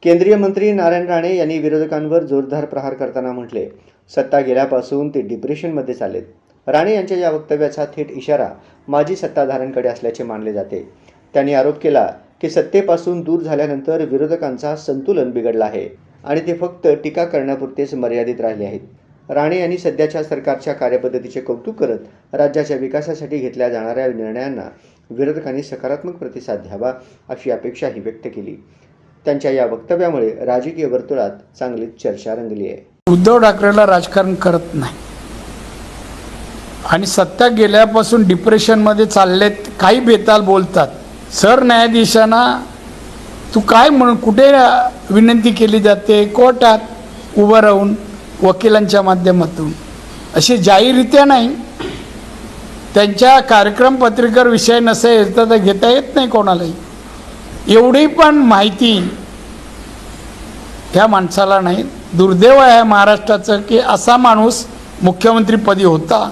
केंद्रीय मंत्री नारायण राणे यांनी विरोधकांवर जोरदार प्रहार करताना म्हटले, सत्ता गेल्यापासून ते डिप्रेशनमध्ये चाललेत. राणे यांच्या या वक्तव्याचा थेट इशारा माजी सत्ताधाऱ्यांकडे असल्याचे मानले जाते. त्यांनी आरोप केला की सत्तेपासून दूर झाल्यानंतर विरोधकांचा संतुलन बिघडला आहे आणि ते फक्त टीका करण्यापुरतेच मर्यादित राहिले आहेत. राणे यांनी सध्याच्या सरकारच्या कार्यपद्धतीचे कौतुक करत राज्याच्या विकासासाठी घेतल्या जाणाऱ्या निर्णयांना विरोधकांनी सकारात्मक प्रतिसाद द्यावा अशी अपेक्षाही व्यक्त केली. त्यांच्या या वक्तव्यामुळे राजकीय वर्तुळात चांगलीच चर्चा रंगली आहे. उद्धव ठाकरेला राजकारण करत नाही आणि सत्ता गेल्यापासून डिप्रेशनमध्ये चाललेत. काही बेताल बोलतात. सरन्यायाधीशांना तू काय म्हणून कुठे विनंती केली जाते? कोर्टात उभं राहून वकिलांच्या माध्यमातून, अशी जाहीररित्या नाही. त्यांच्या कार्यक्रम पत्रिकेवर विषय नसेल तर घेता येत नाही कोणालाही. एवढी पण माहिती ह्या माणसाला नाही. दुर्दैव आहे महाराष्ट्राचं की असा माणूस मुख्यमंत्रीपदी होता.